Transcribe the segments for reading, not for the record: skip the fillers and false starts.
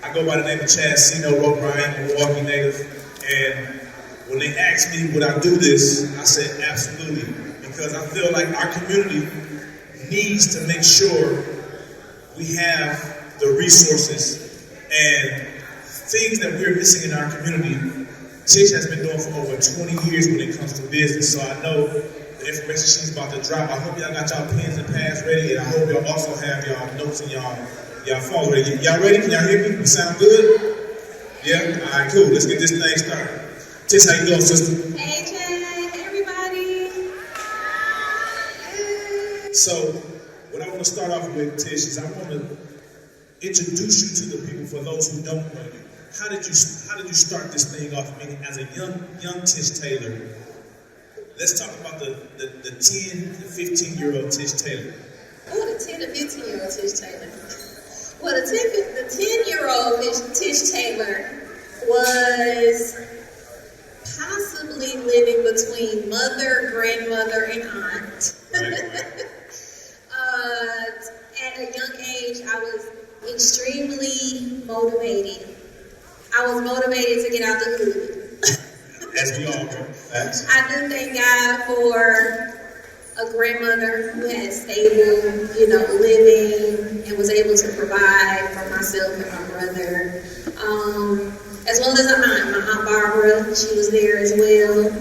I go by the name of Chad Cino O'Brien, a Milwaukee native, and when they asked me would I do this, I said absolutely, because I feel like our community needs to make sure we have the resources and things that we're missing in our community. Tish has been doing for over 20 years when it comes to business, so I know the information she's about to drop. I hope y'all got y'all pens and pads ready, and I hope y'all also have y'all notes and y'all phones ready. Y'all ready? Can y'all hear me? We sound good? Yeah? All right, cool. Let's get this thing started. Tish, how you doing, sister? Hey, Chad. Hey, everybody. So, what I want to start off with, Tish, is I want to introduce you to the people for those who don't know you. How did you start this thing off? I mean, as a young Tish Taylor. Let's talk about the 10 to 15-year-old Tish Taylor. Oh, the 10 to 15-year-old Tish Taylor. Well, the 10-year-old Tish Taylor was possibly living between mother, grandmother, and aunt. Right. At a young age, I was extremely motivated. I was motivated to get out the hood. As we all know. I do thank God for a grandmother who had stable, living and was able to provide for myself and my brother. As well as my aunt Barbara, she was there as well.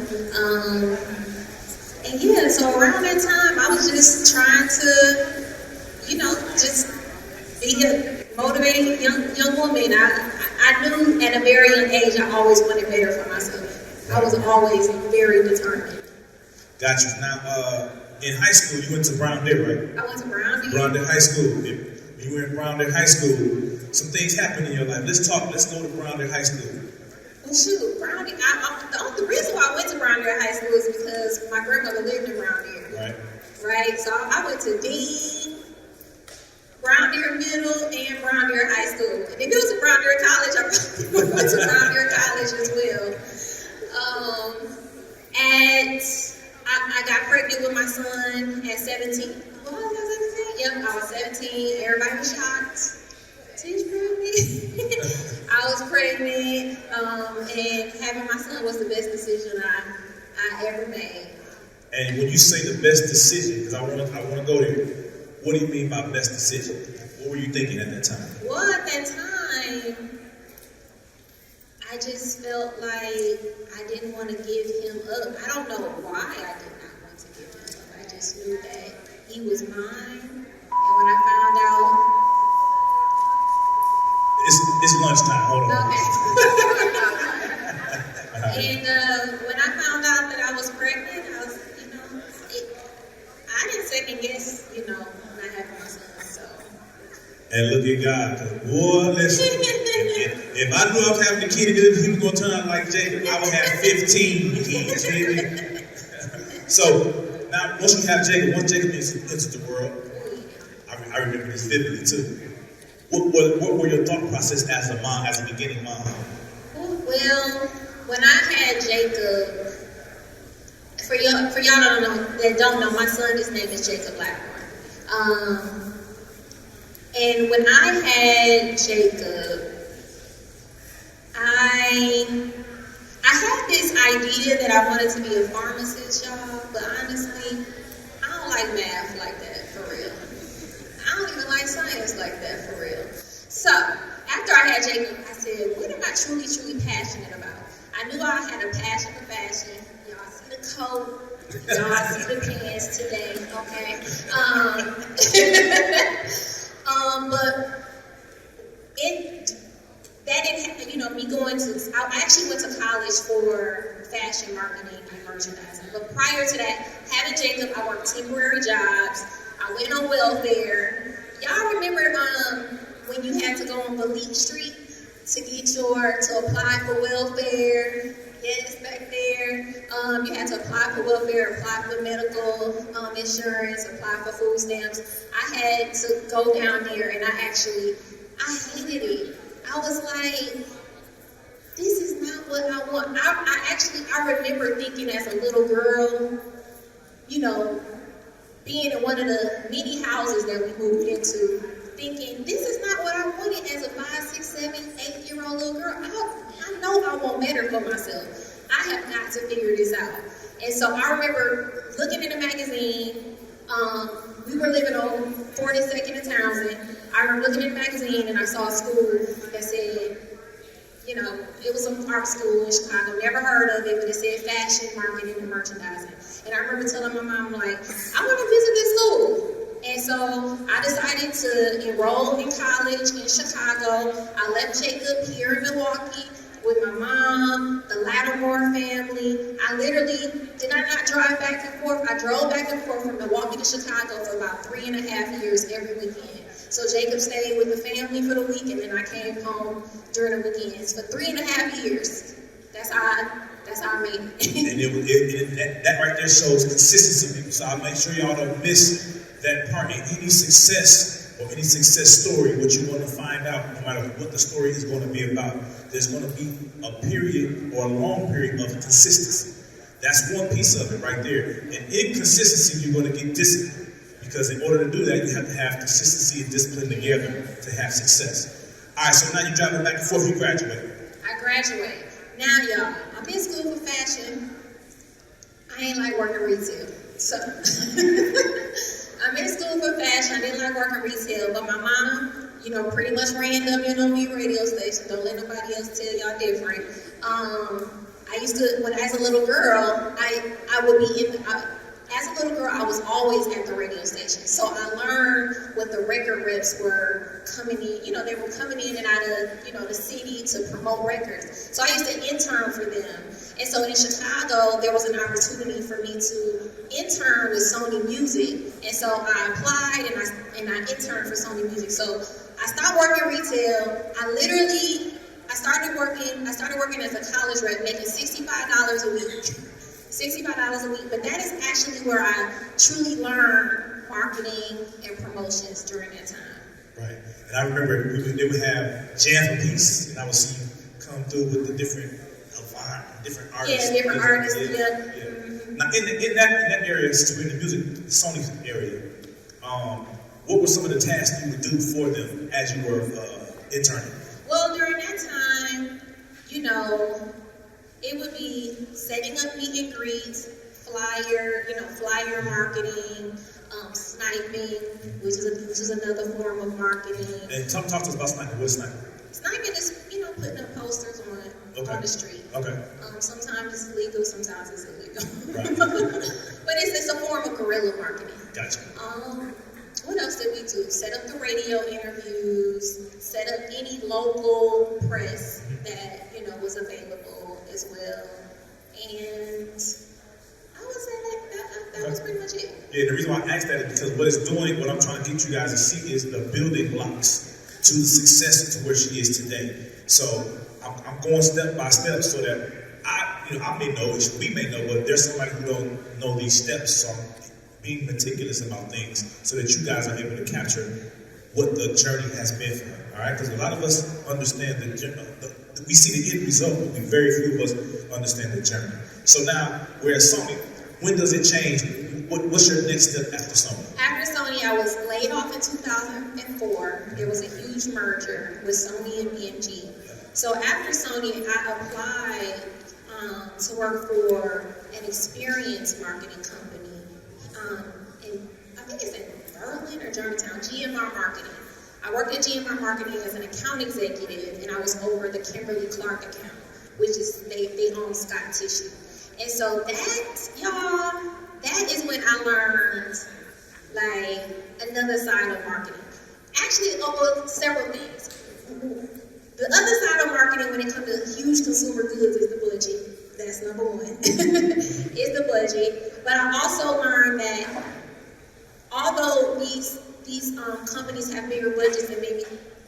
And yeah, so around that time, I was just trying to, just be a motivated young woman. I knew at a very young age I always wanted better for myself. I was always very determined. Got you. Now, in high school, you went to Brown Deer, right? I went to Brown Deer. Brown Deer High School. When you were in Brown Deer High School, some things happened in your life. Let's go to Brown Deer High School. Well, shoot, Brown Deer. The reason why I went to Brown Deer High School is because my grandmother lived in Brown Deer. Right. So I went to Dean, Brown Deer Middle, and Brown Deer High School. And if it was a Brown Deer College, I probably went to Brown Deer College as well. And I got pregnant with my son at 17. What was I 17? Yep, I was 17. Everybody was shocked. Tish pregnant. I was pregnant, and having my son was the best decision I ever made. And when you say the best decision, because I want to go there, what do you mean by best decision? What were you thinking at that time? Well, at that time, I just felt like I didn't want to give him up. I don't know why I did not want to give him up. I just knew that he was mine. And when I found out... It's lunchtime. Hold on. Okay. And when I found out that I was pregnant, I was, I didn't second guess, not having my son. So. And look at God. Boy, listen. If I knew I was having a kid and he was going to turn out like Jacob, I would have 15 kids, baby. So, now, once Jacob entered the world, I remember this vividly too. What were your thought process as a mom, as a beginning mom? Well, when I had Jacob, for y'all that don't know, my son, his name is Jacob Blackburn. And when I had Jacob, I had this idea that I wanted to be a pharmacist, y'all, but honestly, I don't like math like that, for real. I don't even like science like that, for real. So, after I had Jacob, I said, what am I truly, truly passionate about? I knew I had a passion for fashion. Y'all see the coat. Y'all see the pants today, okay? But that didn't happen, me going to, I actually went to college for fashion marketing and merchandising. But prior to that, having Jacob, I worked temporary jobs. I went on welfare. Y'all remember when you had to go on Malik Street to apply for welfare? Yes, back there. You had to apply for welfare, apply for medical insurance, apply for food stamps. I had to go down there, and I hated it. I was like, this is not what I want. I remember thinking as a little girl, being in one of the many houses that we moved into, thinking, this is not what I wanted as a 5, 6, 7, 8-year-old little girl. I know I want better for myself. I have got to figure this out. And so I remember looking in a magazine. We were living on 42nd and Townsend. I remember looking in a magazine and I saw a school that said, you know, it was an art school in Chicago. Never heard of it, but it said fashion, marketing, and merchandising. And I remember telling my mom, like, I want to visit this school. And so I decided to enroll in college in Chicago. I left Jacob here in Milwaukee with my mom, the Lattimore family. I literally did not drive back and forth. I drove back and forth from Milwaukee to Chicago for about 3.5 years every weekend. So Jacob stayed with the family for the week, and then I came home during the weekends for 3.5 years. That's how I made it. And that right there shows consistency, people. So I'll make sure y'all don't miss that part. In any success or any success story, what you're going to find out, no matter what the story is going to be about, there's going to be a period or a long period of consistency. That's one piece of it right there. And in consistency, you're going to get discipline. Because in order to do that, you have to have consistency and discipline together to have success. All right, so now you're driving back and forth, you graduate. I graduate. Now, y'all, I'm in school for fashion. I ain't like working retail. So, I'm in school for fashion. I didn't like working retail, but my mom, you know, pretty much ran WNOB radio station. Don't let nobody else tell y'all different. I used to, as a little girl, I would be as a little girl, I was always at the radio station. So I learned what the record reps were coming in. You know, they were coming in and out of, you know, the city to promote records. So I used to intern for them. And so in Chicago, there was an opportunity for me to intern with Sony Music. And so I applied and I interned for Sony Music. So I stopped working retail. I started working as a college rep, making $65 a week. $65 a week, but that is actually where I truly learned marketing and promotions during that time. Right, and I remember they would have jam piece, and I would see you come through with the different artists. Yeah, different artists. Yeah. Mm-hmm. Now, in that area, since we're in the music, Sony's area, what were some of the tasks you would do for them as you were interning? Well, during that time, you know, it would be setting up meet and greets, flyer marketing, sniping, which is another form of marketing. And talk to us about sniping. What is sniping? Sniping is, you know, putting up posters on the street. Okay. Sometimes it's legal, sometimes it's illegal. Right. But it's a form of guerrilla marketing. Gotcha. What else did we do? Set up the radio interviews, set up any local press that, you know, was available as well. And I would say that was pretty much it. Yeah, the reason why I asked that is because what I'm trying to get you guys to see is the building blocks to the success to where she is today. So I'm going step by step so that I may know, we may know, but there's somebody who don't know these steps. So I'm being meticulous about things so that you guys are able to capture what the journey has been for her. All right, because a lot of us understand we see the end result, but very few of us understand the journey. So now we're at Sony. When does it change? What's your next step after Sony? After Sony, I was laid off in 2004. There was a huge merger with Sony and BMG. So after Sony, I applied to work for an experience marketing company. I think it's in Berlin or Germantown, GMR Marketing. I worked at GMR Marketing as an account executive, and I was over the Kimberly Clark account, which is, they own Scott Tissue. And so that is when I learned, like, another side of marketing. Actually, several things. The other side of marketing when it comes to huge consumer goods is the budget. That's number one, is the budget. But I also learned that although these companies have bigger budgets than maybe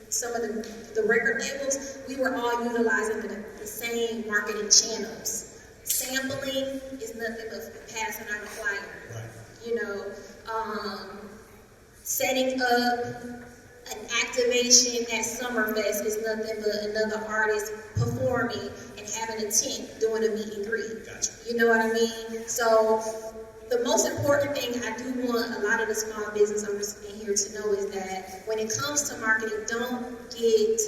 some of the record labels, we were all utilizing the same marketing channels. Sampling is nothing but passing out a flyer. Right. You know, setting up an activation at Summerfest is nothing but another artist performing and having a tent doing a meet and greet. Gotcha. You know what I mean? So the most important thing I do want a lot of the small business owners in here to know is that when it comes to marketing, don't get,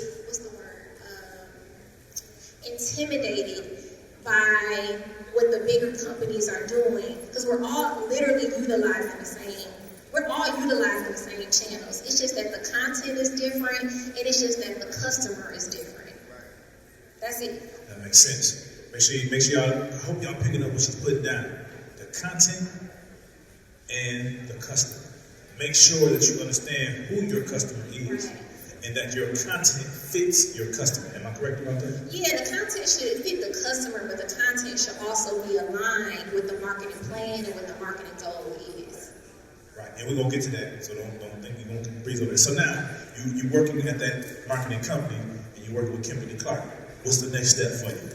intimidated by what the bigger companies are doing, because we're all literally utilizing the same channels. It's just that the content is different, and it's just that the customer is different. That's it. That makes sense. Make sure y'all, I hope y'all picking up what she's putting down. The content and the customer. Make sure that you understand who your customer is, and that your content fits your customer. Am I correct about that? Yeah, the content should fit the customer, but the content should also be aligned with the marketing plan and what the marketing goal is. Right, and we're gonna get to that, so don't think we're gonna breeze over it. So now, you're working at that marketing company, and you're working with Kimberly Clark. What's the next step for you?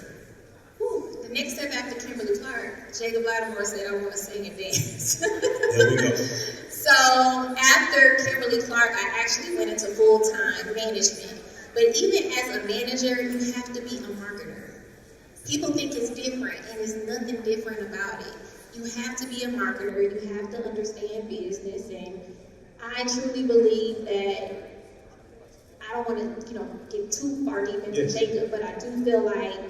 The next step after Kimberly Clark, Jacob Lattimore said, I want to sing and dance. There we go. So after Kimberly Clark, I actually went into full-time management. But even as a manager, you have to be a marketer. People think it's different, and there's nothing different about it. You have to be a marketer. You have to understand business. And I truly believe that, I don't want to, get too far deep into Jacob, but I do feel like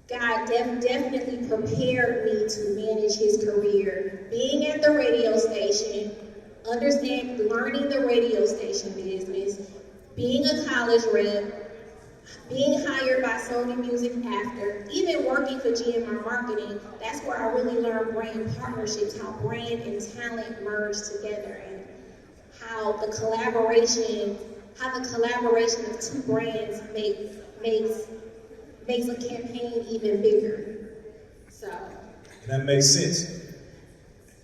God definitely prepared me to manage his career. Being at the radio station, learning the radio station business, being a college rep, being hired by Sony Music after, even working for GMR Marketing, that's where I really learned brand partnerships, how brand and talent merge together, and how the collaboration of two brands makes a campaign even bigger. So that makes sense.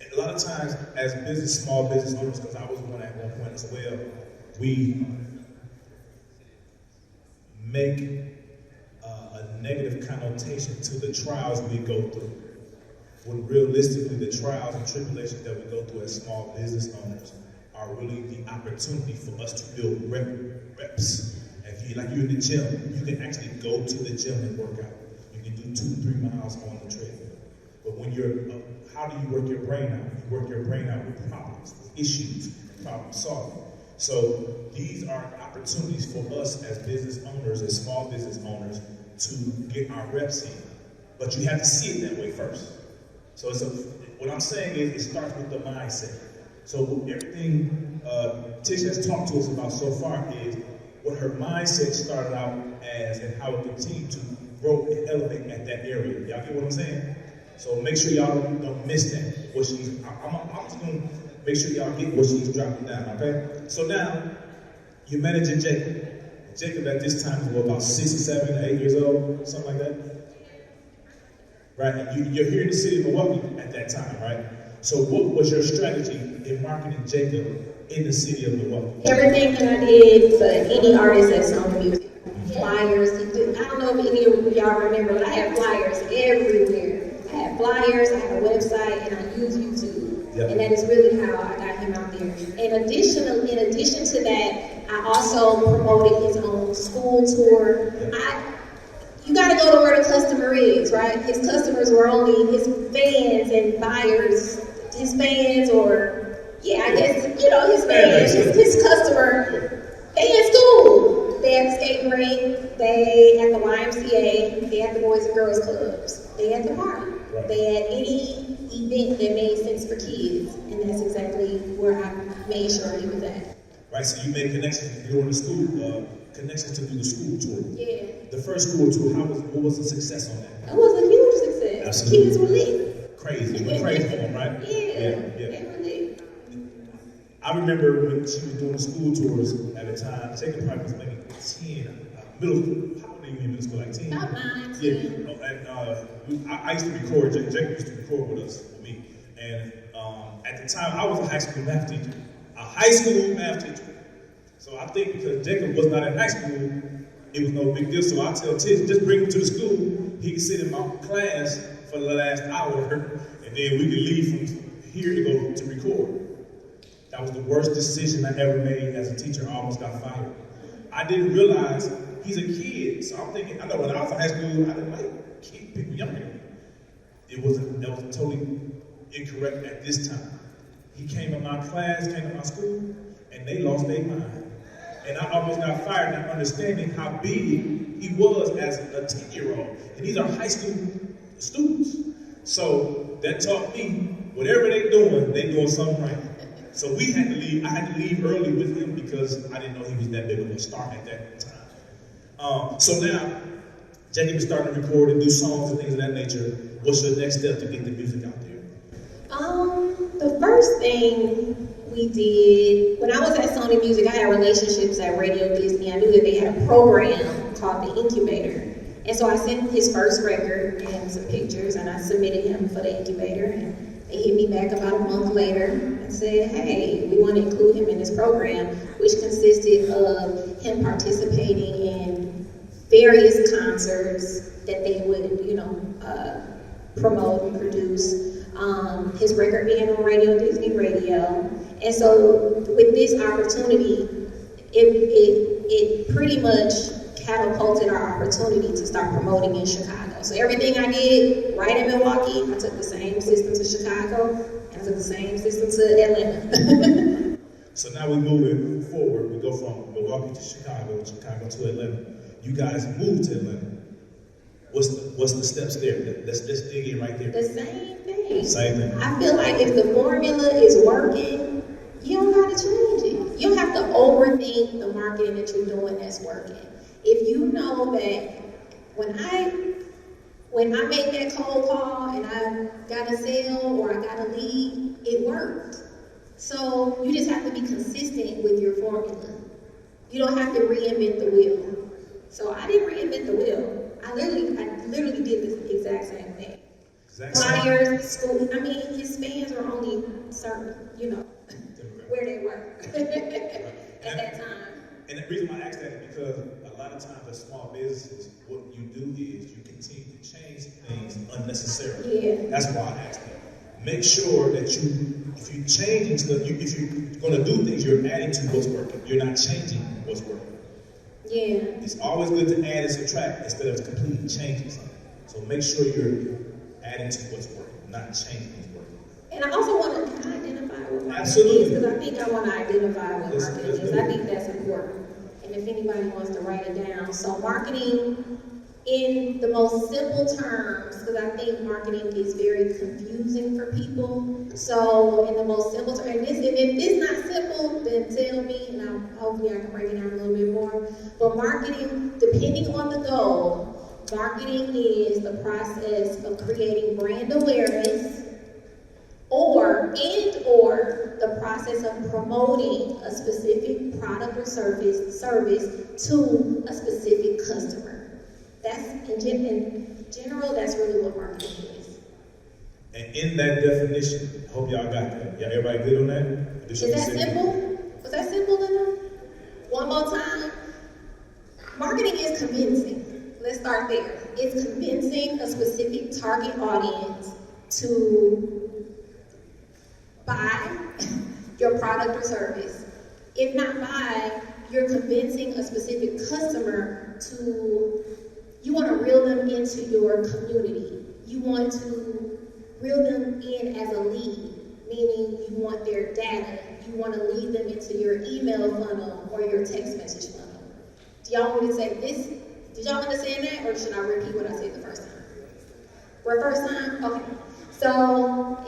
And a lot of times, as small business owners, because I was one at one point as well, we make a negative connotation to the trials we go through, when realistically the trials and tribulations that we go through as small business owners are really the opportunity for us to build reps. Like you're in the gym, you can actually go to the gym and work out. You can do 2-3 miles on the treadmill. But when how do you work your brain out? You work your brain out with problems, with issues, problem solving. So these are opportunities for us as business owners, as small business owners, to get our reps in. But you have to see it that way first. So what I'm saying is it starts with the mindset. So everything Tish has talked to us about so far is what her mindset started out as and how it continued to grow and elevate at that area. Y'all get what I'm saying? So make sure y'all don't miss that. I'm just going to make sure y'all get what she's dropping down, okay? So now, you're managing Jacob. Jacob at this time was about 6 or 7 or 8 years old, something like that. Right? And you're here in the city of Milwaukee at that time, right? So what was your strategy in marketing Jacob in the city of Milwaukee? Everything that I did for any artist that's on music. Flyers. I don't know if any of y'all remember, but I had flyers everywhere. I had flyers, I had a website, and I used YouTube. Yep. And that is really how I got him out there. In addition to that, I also promoted his own school tour. You got to go to where the customer is, right? His customers were only his fans and buyers. His fans, or I guess, his fans, his customer, they in school. They at the skating rink, they at the YMCA, they at the Boys and Girls Clubs, they at the park, they at any event that made sense for kids. And that's exactly where I made sure he was at. Right, so you made connections during the school, connections to do the school tour. Yeah. The first school tour, what was the success on that? It was a huge success. Absolutely. Kids were lit. Crazy. It went crazy for them, right? Yeah. They were lit. I remember when she was doing the school tours at the time, Jacob probably was maybe 10, middle school. How old are you in middle school? Like 10? About 9, 10. Yeah. And I used to record, Jacob used to record with me. And at the time, I was a high school math teacher. So I think because Jacob was not in high school, it was no big deal. So I tell Tish, just bring him to the school. He can sit in my class for the last hour, and then we can leave from here to go to record. That was the worst decision I ever made as a teacher. I almost got fired. I didn't realize he's a kid. So I'm thinking, I know when I was in high school, I didn't like people younger than me. that was totally incorrect at this time. He came in my class, came to my school, and they lost their mind. And I almost got fired not understanding how big he was as a 10-year-old. And these are high school students. So that taught me, whatever they're doing something right. So we had to leave. I had to leave early with him because I didn't know he was that big of a star at that time. So now, Jacob is starting to record and do songs and things of that nature. What's your next step to get the music out there? The first thing we did, when I was at Sony Music, I had relationships at Radio Disney. I knew that they had a program called The Incubator. And so I sent his first record and some pictures, and I submitted him for the incubator. And they hit me back about a month later and said, hey, we want to include him in this program, which consisted of him participating in various concerts that they would, promote and produce. His record being on Radio Disney Radio. And so with this opportunity, it pretty much catapulted our opportunity to start promoting in Chicago. So everything I did right in Milwaukee, I took the same system to Chicago, and I took the same system to Atlanta. So now we're moving forward. We go from Milwaukee to Chicago to Atlanta. You guys moved to Atlanta. What's the steps there? Let's dig in right there. The same thing. Same thing. I feel like if the formula is working, you don't gotta change it. You don't have to overthink the marketing that you're doing that's working. If you know that when I make that cold call and I got a sale or I got a lead, it worked. So you just have to be consistent with your formula. You don't have to reinvent the wheel. So I didn't reinvent the wheel. I literally did the exact same thing. Flyers, school. His fans are only certain, where they were at that time. And the reason why I ask that is because a lot of times as small businesses, what you do is you continue to change things unnecessarily. Yeah. That's why I ask that. Make sure that if you're changing stuff, if you're going to do things, you're adding to what's working. You're not changing what's working. Yeah. It's always good to add and subtract instead of completely changing something. So make sure you're adding to what's working, not changing what's working. And I also want to identify what marketing Absolutely. is, because I think I want to identify what marketing is. I think that's important. And if anybody wants to write it down. So marketing, in the most simple terms, because I think marketing is very confusing for people. So in the most simple terms, and if it's not simple, then tell me, and hopefully I can break it down a little bit more. But marketing, depending on the goal, marketing is the process of creating brand awareness or the process of promoting a specific product or service to a specific customer. That's in general, that's really what marketing is. And in that definition, I hope y'all got that. Y'all everybody good on that? Is that simple? Was that simple enough? One more time. Marketing is convincing. Let's start there. It's convincing a specific target audience to buy your product or service. If not buy, you're convincing a specific customer to, you want to reel them into your community. You want to reel them in as a lead, meaning you want their data. You want to lead them into your email funnel or your text message funnel. Do y'all want me to say this? Did y'all understand that, or should I repeat what I said the first time? For the first time? Okay. So,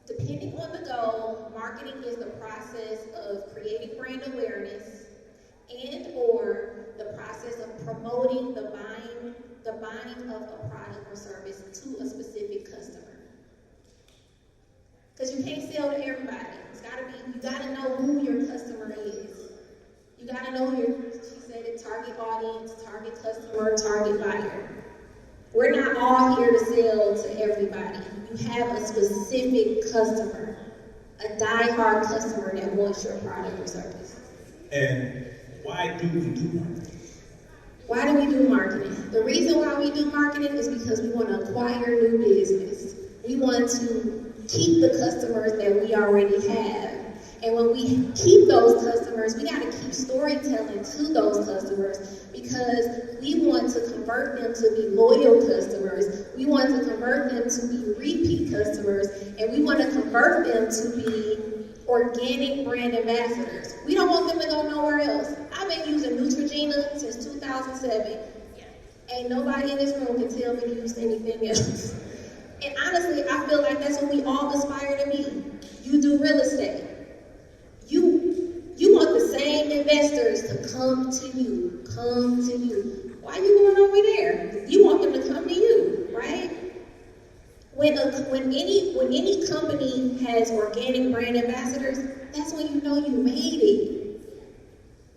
depending on the goal, marketing is the process of creating brand awareness and or the process of promoting the buying of a product or service to a specific customer. Because you can't sell to everybody. You gotta know who your customer is. You gotta know she said it, target audience, target customer, target buyer. We're not all here to sell to everybody. You have a specific customer, a die-hard customer that wants your product or service. And why do we do marketing? Why do we do marketing? The reason why we do marketing is because we want to acquire new business. We want to keep the customers that we already have. And when we keep those customers, we got to keep storytelling to those customers because we want to convert them to be loyal customers. We want to convert them to be repeat customers. And we want to convert them to be organic brand ambassadors. We don't want them to go nowhere else. I've been using Neutrogena since 2007. Ain't nobody in this room can tell me to use anything else. And honestly, I feel like that's what we all aspire to be. You do real estate. You want the same investors to come to you. Why are you going over there? You want them to come to you, right? When any company has organic brand ambassadors, that's when you know you made it.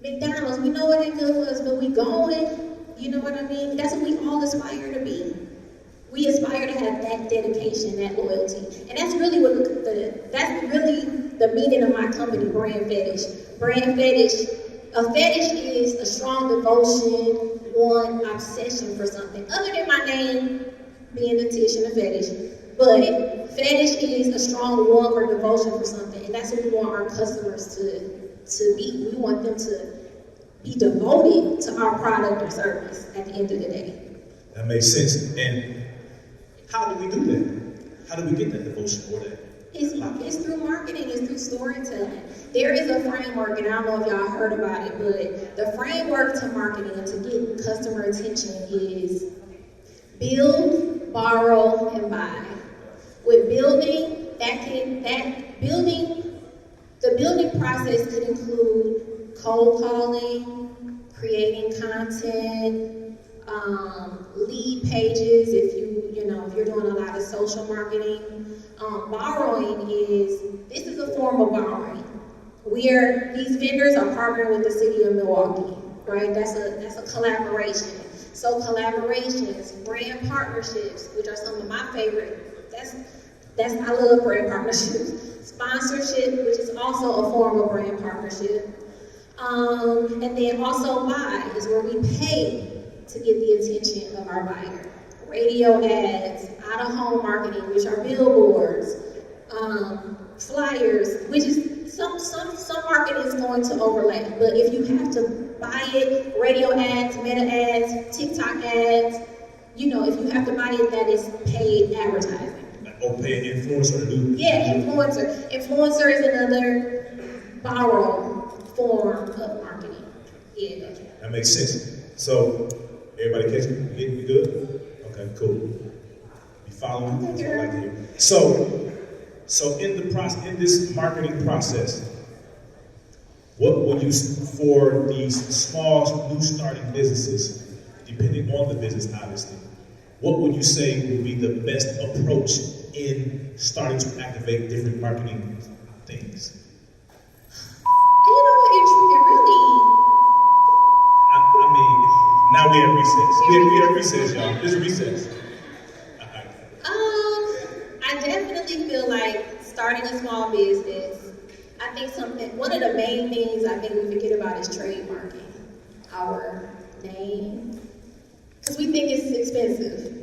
McDonald's, we know it ain't good for us, but we going. You know what I mean? That's what we all aspire to be. We aspire to have that dedication, that loyalty. And that's really the meaning of my company, Brand Fetish. Brand Fetish, a fetish is a strong devotion, one obsession for something. Other than my name being the Tish and the Fetish. But fetish is a strong want or devotion for something. And that's what we want our customers to be. We want them to be devoted to our product or service at the end of the day. That makes sense. And how do we do that? How do we get that devotion or that? It's through marketing, it's through storytelling. There is a framework, and I don't know if y'all heard about it, but the framework to marketing and to get customer attention is build, borrow, and buy. With building, the building process could include cold calling, creating content, lead pages if you're doing a lot of social marketing. Borrowing this is a form of borrowing. These vendors are partnering with the city of Milwaukee, right? That's a collaboration. So collaborations, brand partnerships, which are some of my favorite. I love brand partnerships. Sponsorship, which is also a form of brand partnership. And then also buy is where we pay to get the attention of our buyer. Radio ads, out-of-home marketing, which are billboards, flyers, which is some marketing is going to overlap. But if you have to buy it, radio ads, meta ads, TikTok ads, if you have to buy it, that is paid advertising. Or pay an influencer to do. Yeah, influencer. Influencer is another borrow form of marketing. Yeah. That makes sense. So, everybody catch me? You good? Okay, cool. You follow me? That's what I like to hear. So in this marketing process, what would you, for these small, new starting businesses, depending on the business, obviously, what would you say would be the best approach in starting to activate different marketing things? Now we have recess. Y'all. There's a recess. I definitely feel like starting a small business, I think one of the main things I think we forget about is trademarking our name. Because we think it's expensive.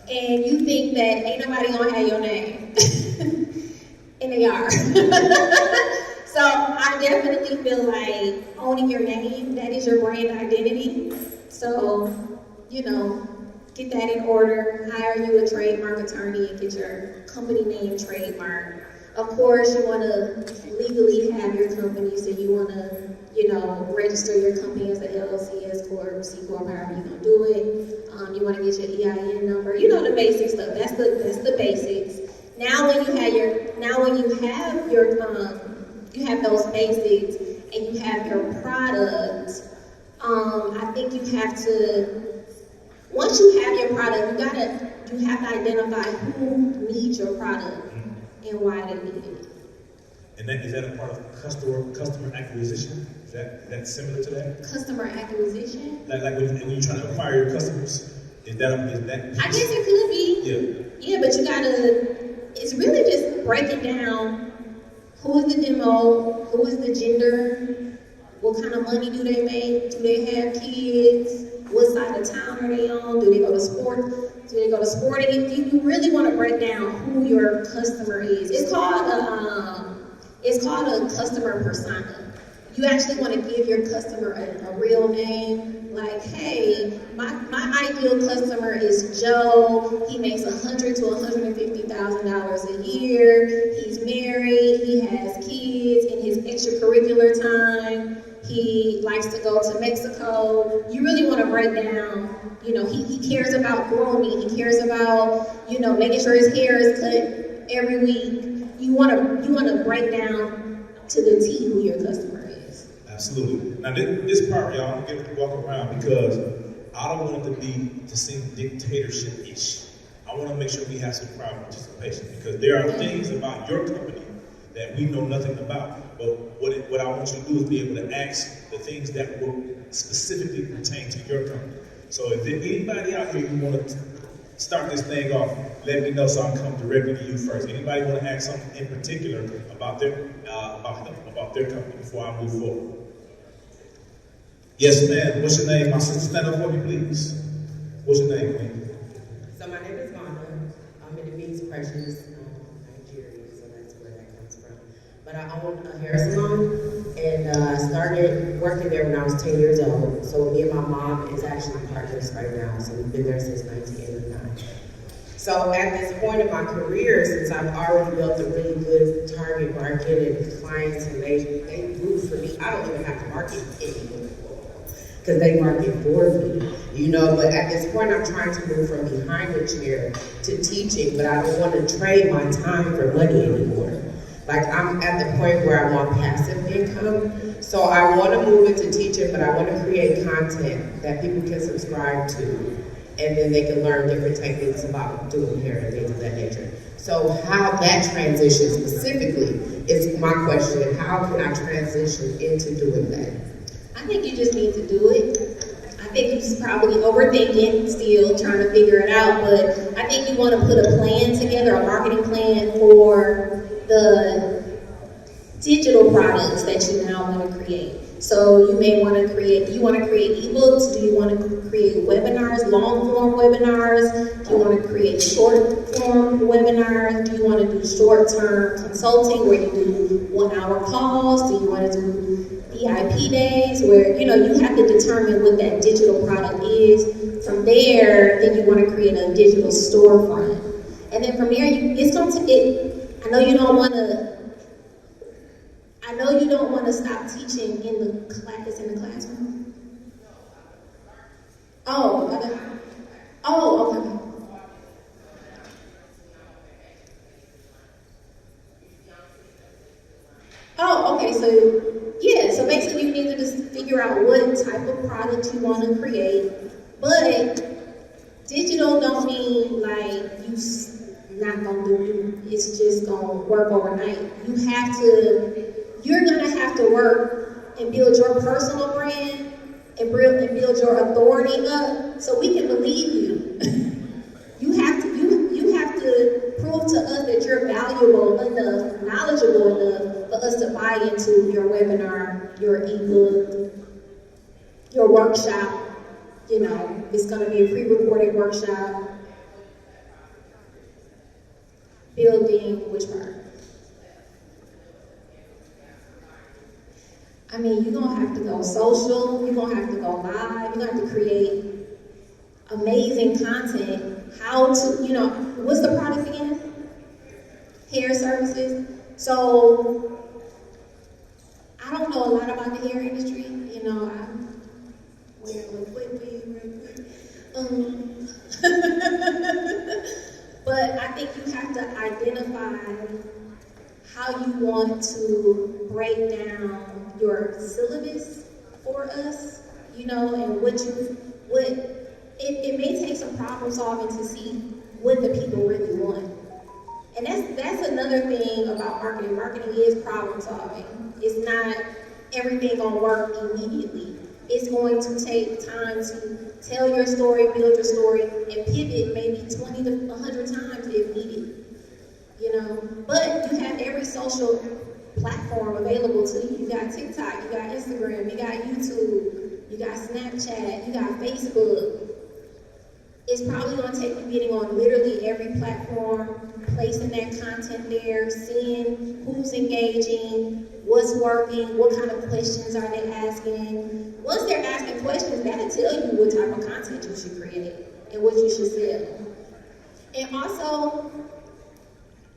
And you think that ain't nobody gonna have your name. And they are. So I definitely feel like owning your name, that is your brand identity. So, get that in order, hire you a trademark attorney and get your company name trademarked. Of course, you want to legally have your company, so you want to, register your company as an LLC, S Corp, C Corp, however you're going to do it. You want to get your EIN number, the basic stuff. That's the basics. Now when you have those basics and you have your product, I think you have to, once you have your product, you have to identify who needs your product and why they need it. And is that a part of customer acquisition? Is that similar to that? Customer acquisition? Like when you're trying to acquire your customers, is that? I guess it could be. Yeah, but it's really just breaking down who is the demo, who is the gender, what kind of money do they make, do they have kids, what side of town are they on, do they go to sporting? You really want to break down who your customer is. It's It's called a customer persona. You actually want to give your customer a real name, like, hey, my ideal customer is Joe. He makes $100,000 to $150,000 a year. He's married. He has kids in his extracurricular time. He likes to go to Mexico. You really want to break down, he cares about grooming. He cares about, making sure his hair is cut every week. You want to break down to the T who your customer is. Absolutely. Now this part, y'all, I'm gonna get to walk around because I don't want it to seem dictatorship-ish. I want to make sure we have some crowd participation because there are things about your company that we know nothing about. But what I want you to do is be able to ask the things that will specifically pertain to your company. So if there's anybody out here who want to start this thing off, let me know so I can come directly to you first. Anybody want to ask something in particular about their company before I move forward? Yes, ma'am. What's your name? My sister, stand up for me, please. What's your name, Queen? So my name is Wanda. I'm in the Bees Precious, Nigeria, so that's where that comes from. But I own a hair salon, and I started working there when I was 10 years old. So me and my mom is actually partners right now, so we've been there since 1989. So at this point in my career, since I've already built a really good target market and clients, and they root for me, I don't even have to market anymore because they market for me, But at this point, I'm trying to move from behind the chair to teaching, but I don't want to trade my time for money anymore. Like, I'm at the point where I want passive income, so I want to move into teaching, but I want to create content that people can subscribe to, and then they can learn different techniques about doing hair and things of that nature. So how that transition specifically is my question. How can I transition into doing that? I think you just need to do it. I think you're probably overthinking, still trying to figure it out, but I think you want to put a plan together, a marketing plan for the digital products that you now want to create. So you may want to create ebooks? Do you want to create webinars, long form webinars? Do you want to create short form webinars? Do you want to do short term consulting where you do 1 hour calls? Do you want to do VIP days where, you have to determine what that digital product is. From there, then you want to create a digital storefront. And then from there, I know you don't want to stop teaching in the classroom. Okay. Okay, so basically you need to just figure out what type of product you want to create, but digital don't mean like you not gonna do it, it's just gonna work overnight. You're gonna have to work and build your personal brand and build your authority up so we can believe you. You have to prove to us that you're valuable enough, knowledgeable enough for us to buy into your webinar, your ebook, your workshop. It's going to be a pre-recorded workshop. Building which part? You're going to have to go social, you're going to have to go live, you're going to have to create amazing content. What's the product again? Hair services. So, I don't know a lot about the hair industry. I wear a quick wig real quick. But I think you have to identify how you want to break down your syllabus for us, and it may take some problem solving to see what the people really want. And that's another thing about marketing. Marketing is problem solving. It's not everything gonna work immediately. It's going to take time to tell your story, build your story, and pivot maybe 20 to 100 times if needed. But you have every social platform available to you. You got TikTok, you got Instagram, you got YouTube, you got Snapchat, you got Facebook. It's probably going to take you getting on literally every platform, placing that content there, seeing who's engaging, what's working, what kind of questions are they asking. Once they're asking questions, that'll tell you what type of content you should create and what you should sell. And also,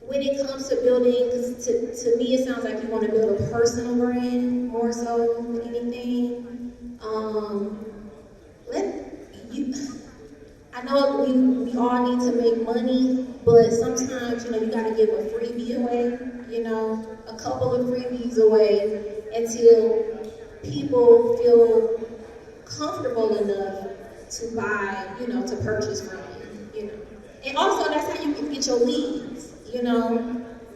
when it comes to building, because to me it sounds like you want to build a personal brand more so than anything. I know we all need to make money, but sometimes, you gotta give a freebie away, a couple of freebies away until people feel comfortable enough to buy, to purchase from you. And also, that's how you can get your leads,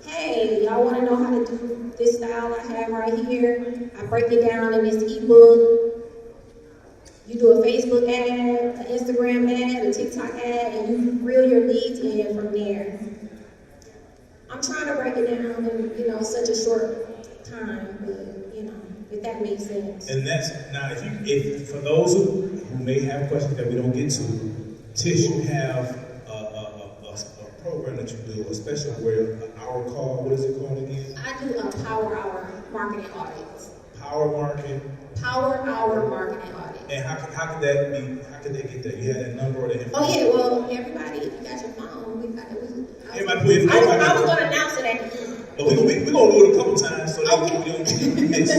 Hey, y'all want to know how to do this style I have right here? I break it down in this ebook. You do a Facebook ad, an Instagram ad, a TikTok ad, and you reel your leads in from there. I'm trying to break it down in, such a short time, but, if that makes sense. And that's, now, if for those who may have questions that we don't get to, Tish, you have a program that you do, a special where an hour call, what is it called again? I do a Power Hour marketing audits. Power Hour marketing audit. And how could that be? How could they get that? You had that number or that information? Oh yeah, well everybody, if you got your phone, we got it. I was gonna announce it at the end. But we're gonna do it a couple times so that we don't miss. So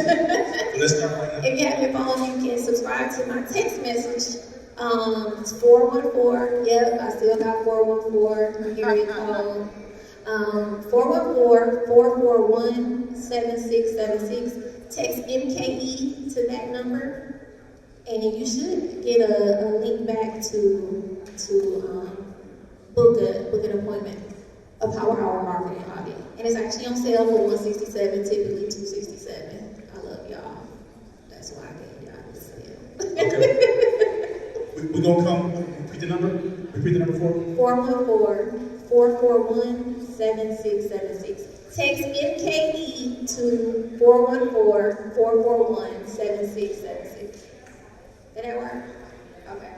let's start right now. If you have your phone, you can subscribe to my text message. It's 414. Yep, I still got 414. Here we go. 414-441-7676. Text MKE to that number, and you should get a link back to book an appointment, a Power Hour marketing audit. And it's actually on sale for $167, typically $267. I love y'all. That's why I gave y'all this sale. Okay. We're gonna come. Repeat the number. Repeat the number for 414-441-7676. Text MKE to 414-441-7676. Did that work? Okay.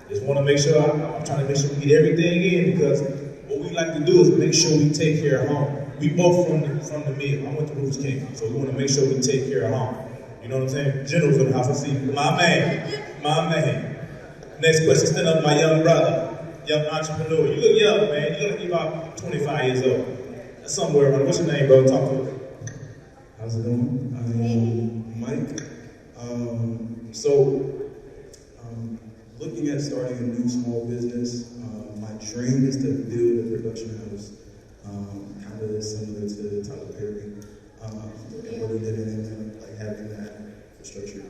Just want to make sure, I'm trying to make sure we get everything in, because what we like to do is make sure we take care of home. We both from the mill. I went to Rufus King, so we want to make sure we take care of home. You know what I'm saying? General's in the house. I see my man. Next question, stand up, my young brother. Young entrepreneur. You look young, man. You look like you're about 25 years old. That's somewhere around. What's your name, bro? Talk to us. How's it going? I'm Mike. Looking at starting a new small business, my dream is to build a production house, kind of similar to Tyler Perry, and what he did in like having that infrastructure.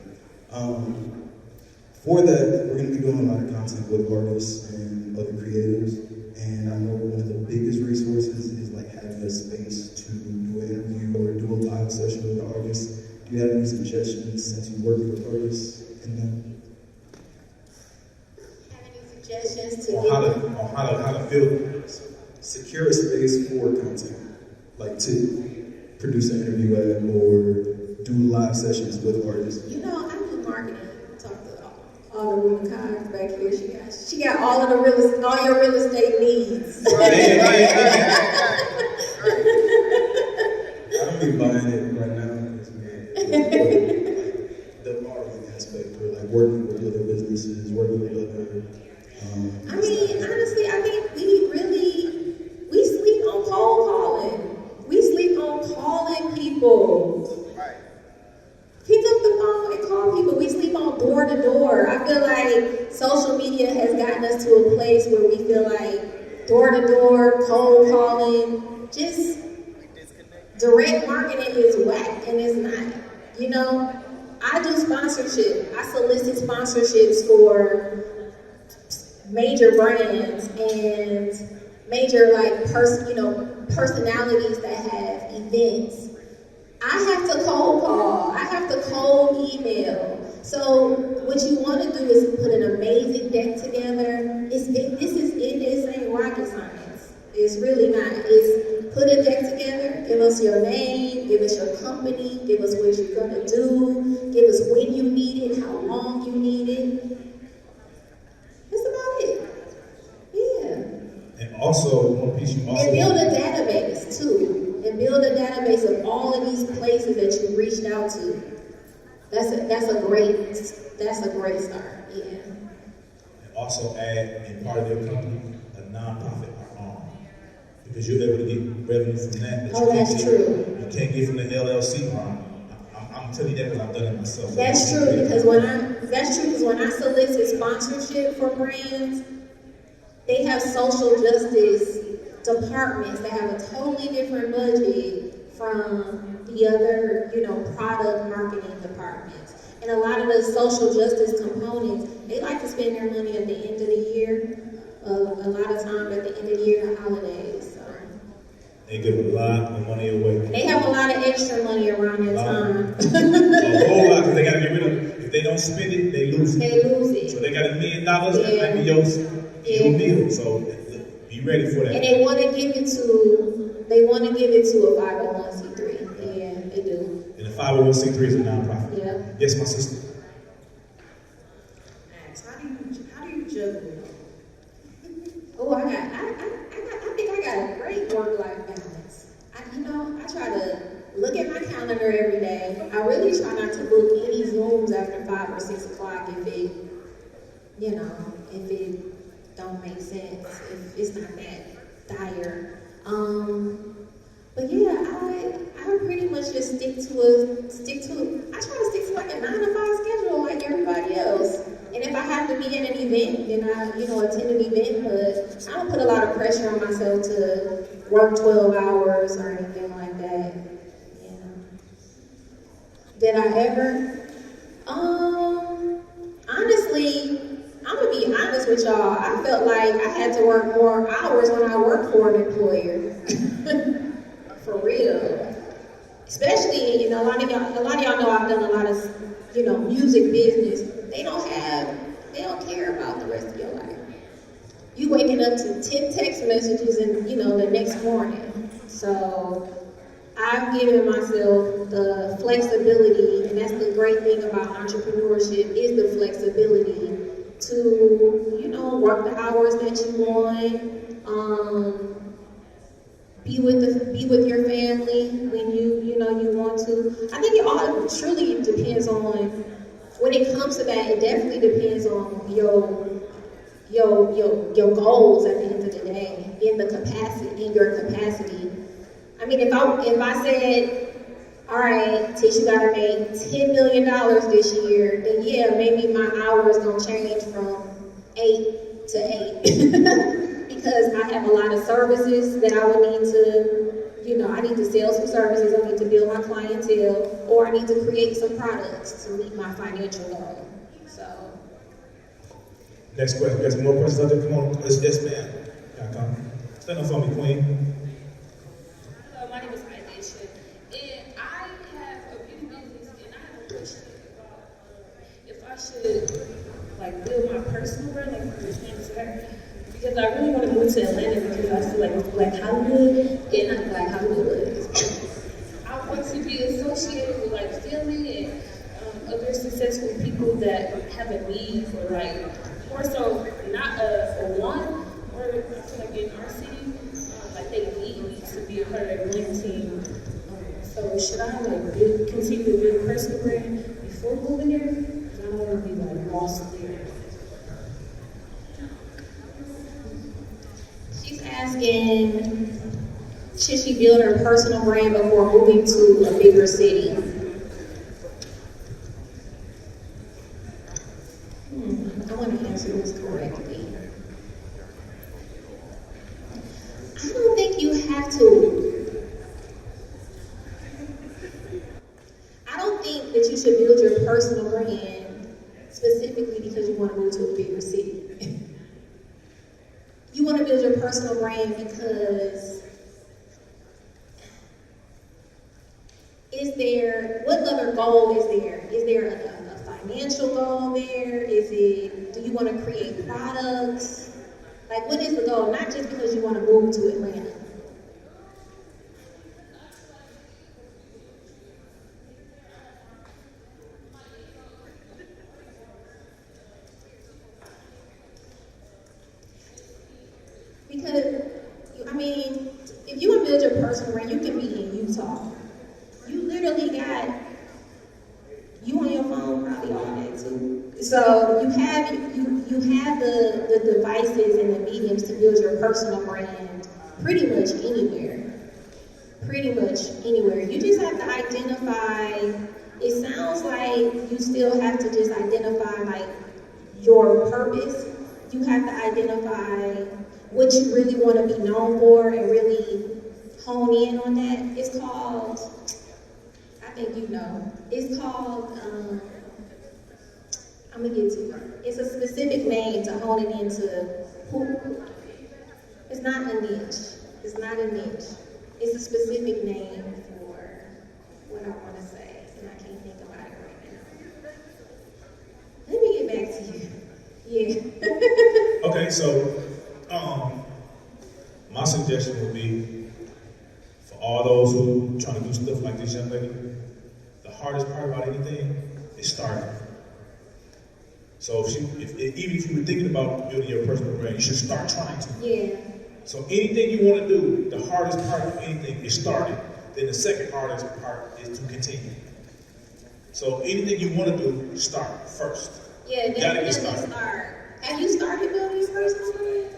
For that, we're going to be doing a lot of content with artists and other creators, and I know one of the biggest resources is like having a space to do an interview or do a live session with the artist. Do you have any suggestions since you work with artists in that? Have any suggestions to how to build secure a space for content, like to produce an interview at or do live sessions with artists? I do marketing. Talk to all the women cards back here. She got all your real estate needs. I don't be buying it right now because the marketing aspect, or like working with other businesses, working with other. Honestly, I think we sleep on cold calling. We sleep on calling people. Right. Pick up the phone and call people. We sleep on door to door. I feel like social media has gotten us to a place where we feel like door to door, cold calling, just direct marketing is whack, and it's not. I do sponsorship. I solicit sponsorships for major brands and major personalities that have events. I have to cold call. I have to cold email. So what you want to do is put an amazing deck together. This ain't rocket science. It's really not. It's put a deck together. Give us your name. Give us your company. Give us what you're gonna do. Give us when you need it, how long you need it. That's about it. Yeah. And also, one piece you also And build a database too. And build a database of all of these places that you reached out to. That's a great start. Yeah. And also add in part of your company a nonprofit arm. Because you're able to get revenue from that. Oh, that's true. You can't get from the LLC arm. I'm telling you that because I've done it myself. That's true because when I solicit sponsorship for brands, they have social justice departments that have a totally different budget from the other, product marketing departments. And a lot of the social justice components, they like to spend their money at the end of the year. A lot of time at the end of the year and holidays. So. They give a lot of money away. They have a lot of extra money around that time. A whole lot, because they got to get rid of it. If they don't spend it, they lose it. They lose it. So they got $1 million, that might be your deal. So be ready for that. And they want to give it to a 501c3. Yeah, they do. And the 501c3 is a nonprofit. Yeah. Yes, my sister. Max, how do you juggle? Oh, I think I got a great work-life balance. I try to look at my calendar every day. I really try not to book any Zooms after 5 or 6 o'clock if it don't make sense, if it's not that dire. But yeah, I pretty much just stick to I try to stick to like a 9 to 5 schedule like everybody else. And if I have to be at an event, then I, attend an event, but I don't put a lot of pressure on myself to work 12 hours or anything like that. Did I ever? Honestly, I'm gonna be honest with y'all. I felt like I had to work more hours when I worked for an employer. For real. Especially, a lot of y'all know I've done a lot of, music business. They don't care about the rest of your life. You waking up to 10 text messages and, the next morning. So I've given myself the flexibility, and that's the great thing about entrepreneurship is the flexibility to, work the hours that you want, be with your family when you want to. I think it all truly depends on, when it comes to that, it definitely depends on your goals at the end of the day, in your capacity. I mean, if I said, all right, Tish, you gotta make $10 million this year, then yeah, maybe my hours gonna change from 8 to 8. Because I have a lot of services that I would need to, I need to sell some services, I need to build my clientele, or I need to create some products to meet my financial goal. So. Next question. Got some more questions out there? Come on. Yes, ma'am. Come. Stand up for me, Queen. Hello, my name is Aisha, and I have a beauty business, and I have a question about if I should build my personal brand, for this name her. Because I really want to move to Atlanta because I feel like it's Black Hollywood and not Black Hollywood. I want to be associated with filming and other successful people that have a need for more so not for one, or I feel like in our city, they need me to be a part of their brand team. So should I continue to build a personal brand before moving there? Because I don't want to be lost there. Asking, should she build her personal brand before moving to a bigger city? I want to answer this correctly. I don't think you have to. I don't think that you should build your personal brand specifically because you want to move to a bigger city. You want to build your personal brand because what other goal is there? Is there a financial goal there? Do you want to create products? What is the goal? Not just because you want to move to Atlanta. Because you literally got you on your phone probably all day too. So you have the devices and the mediums to build your personal brand pretty much anywhere. Pretty much anywhere. You just have to identify. It sounds like you still have to just identify like your purpose. You have to identify what you really want to be known for and really hone in on that. It's called, I think you know, it's called, I'm going to get to it. It's a specific name to hone it into who. It's not a niche. It's not a niche. It's a specific name for what I want to say, and I can't think about it right now. Let me get back to you. Yeah. Okay, so my suggestion would be for all those who trying to do stuff like this young lady, the hardest part about anything is starting. So even if you were thinking about building your personal brand, you should start trying to. Yeah. So anything you want to do, the hardest part of anything is starting. Then the second hardest part is to continue. So anything you want to do, start first. Yeah, definitely start. Have you started building your personal brand?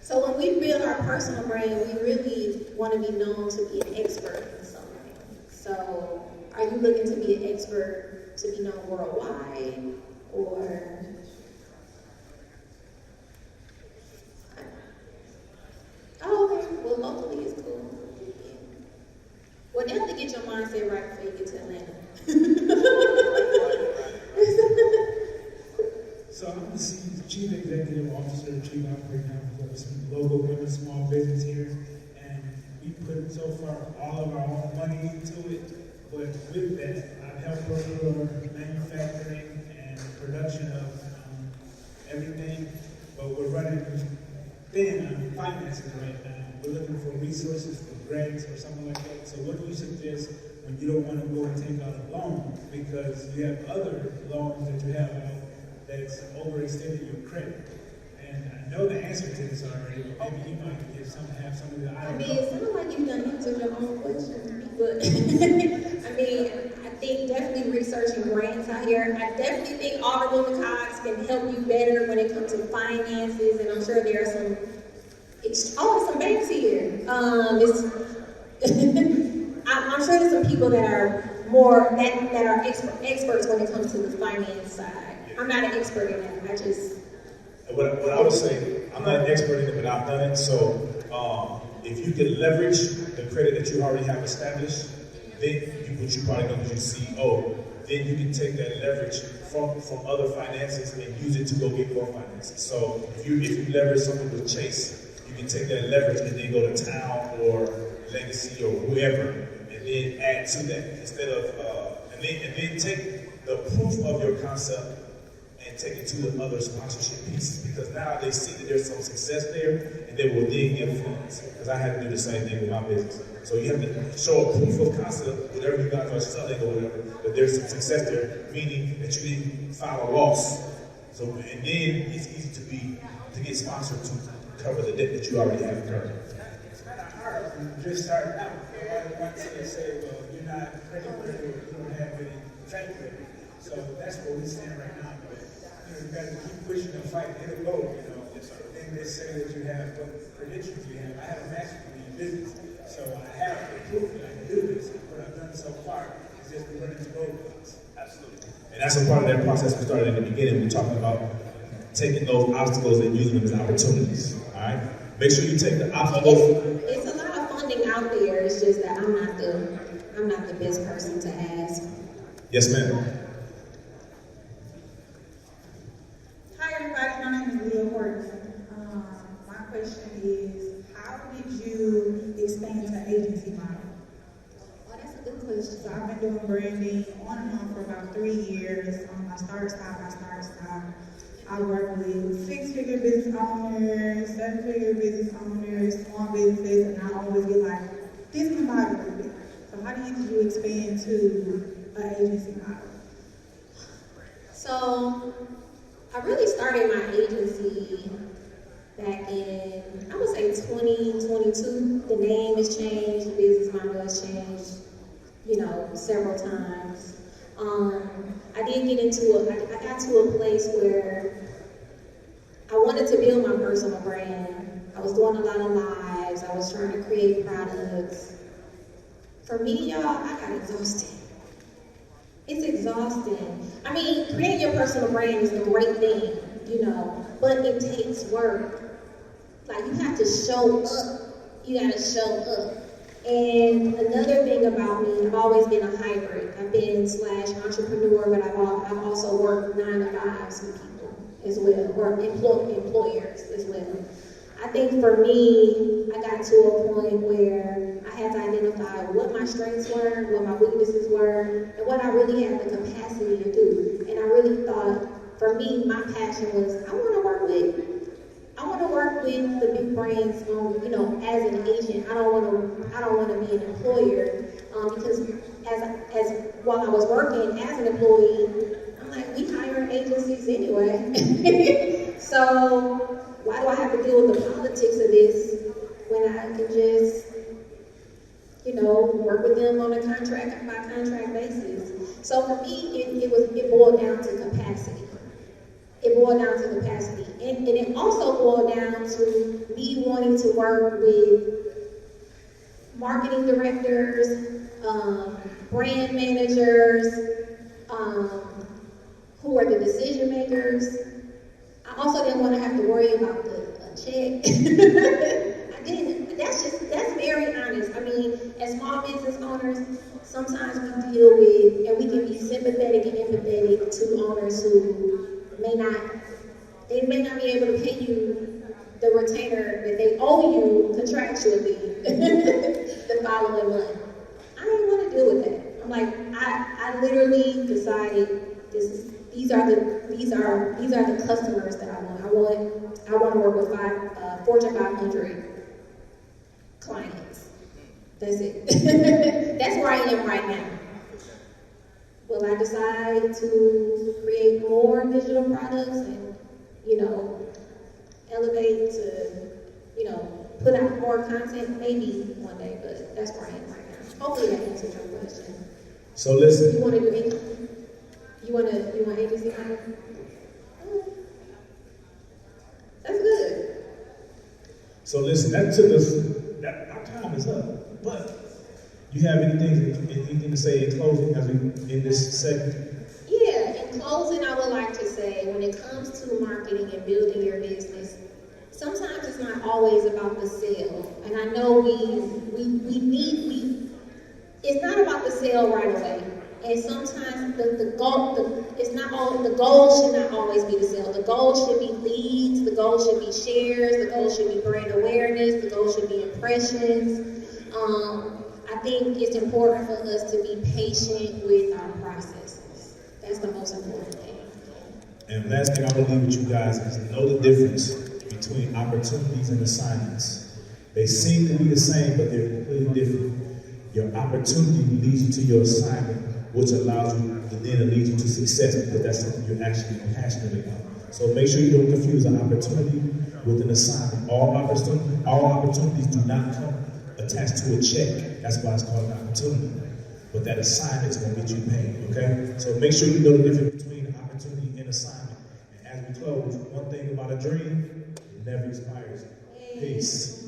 So when we build our personal brand, we really want to be known to be an expert in something. So are you looking to be an expert to be known worldwide, or? Oh, okay. Well, locally is cool. Yeah. Well, definitely get your mindset right before you get to Atlanta. So I'm the Chief Executive Officer, Chief Operating Officer of local women small business here, and we put so far all of our own money into it. But with that, I've helped her for manufacturing and production of everything. But we're running thin on finances right now. We're looking for resources for grants or something like that. So what do you suggest when you don't want to go and take out a loan because you have other loans that you have out that's overextended your credit? And I know the answer to this already, but maybe you might have some of the I mean, it sounds like you done answered your own question, but I mean, I think definitely researching grants out here. I definitely think Alderwoman Cox can help you better when it comes to finances, and I'm sure there are some banks here. I'm sure there's some people that are more that are experts when it comes to the finance side. I'm not an expert in that. What I would say, I'm not an expert in it, but I've done it. So if you can leverage the credit that you already have established, then which you probably know because you're CEO, then you can take that leverage from other finances and use it to go get more finances. So if you leverage something with Chase, you can take that leverage and then go to Town or Legacy or whoever, and then add to that instead of and then take the proof of your concept and take it to the other sponsorship pieces, because now they see that there's some success there and they will then influence. Because I had to do the same thing with my business. So you have to show a proof of concept, whatever you guys are selling or whatever, that there's some success there, meaning that you didn't file a loss. So and then it's easy to get sponsored to cover the debt that you already have incurred. It's kind of hard when you're just starting out. Nobody wants to say, well, you're not credit worthy, or you don't have any bank credit. So that's where we stand right now. But you got to keep pushing and fighting. It'll go, Then they say that you have what credentials you have. I have a master's degree in business, so I have the proof that I can do this. What I've done so far is just been running to roadblocks. Absolutely. And that's a part of that process we started in the beginning. We're talking about taking those obstacles and using them as opportunities. All right? Make sure you take the obstacles. It's a lot of funding out there. It's just that I'm not the best person to ask. Yes, ma'am. Hi everybody, my name is Leah Horton. My question is, how did you expand to agency model? Oh, that's a good question. So I've been doing branding on and on for about 3 years. I started stop. I work with 6-figure business owners, 7-figure business owners, small businesses, and I always get like, this can buy a little bit. So how did you expand to an agency model? So I really started my agency back in, I would say 2022. The name has changed, the business model has changed, several times. I did get I got to a place where I wanted to build my personal brand. I was doing a lot of lives. I was trying to create products. For me, y'all, I got exhausted. It's exhausting. I mean, creating your personal brand is a great thing, but it takes work. Like, you have to show up. You gotta show up. And another thing about me, I've always been a hybrid. I've been /entrepreneur, but I've also worked 9 to 5s with people as well, or employers as well. I think for me, I got to a point where I had to identify what my strengths were, what my weaknesses were, and what I really had the capacity to do. And I really thought, for me, my passion was, I want to work with the big brands, as an agent. I don't want to be an employer, because as while I was working as an employee, I'm like, we hire agencies anyway. So why do I have to deal with the politics of this when I can just, work with them on a contract by contract basis? So for me, it boiled down to capacity. It boiled down to capacity. And it also boiled down to me wanting to work with marketing directors, brand managers, who are the decision makers. I also didn't want to have to worry about a check. I didn't. That's very honest. I mean, as small business owners, sometimes we deal with, and we can be sympathetic and empathetic to owners who may not be able to pay you the retainer that they owe you contractually the following month. I didn't want to deal with that. I'm like, I literally decided these are the customers that I want. I want to work with Fortune 500 clients. That's it. That's where I am right now. Will I decide to create more digital products and, elevate to, put out more content? Maybe one day, but that's where I am right now. Hopefully that answers your question. So listen. You want to do it? You want agency hire? That's good. So listen, our time is up. But you have anything to say in closing as we in this segment? Yeah, in closing, I would like to say, when it comes to marketing and building your business, sometimes it's not always about the sale. And I know it's not about the sale right away. And sometimes the goal should not always be the sale. The goal should be leads, the goal should be shares, the goal should be brand awareness, the goal should be impressions. I think it's important for us to be patient with our processes. That's the most important thing. And last thing I want to leave with you guys is know the difference between opportunities and assignments. They seem to be the same, but they're completely different. Your opportunity leads you to your assignment, which allows you to then lead you to success, because that's something you're actually passionate about. So make sure you don't confuse an opportunity with an assignment. All opportunities do not come attached to a check. That's why it's called an opportunity. But that assignment is going to get you paid, okay? So make sure you know the difference between opportunity and assignment. And as we close, one thing about a dream, it never expires. Peace.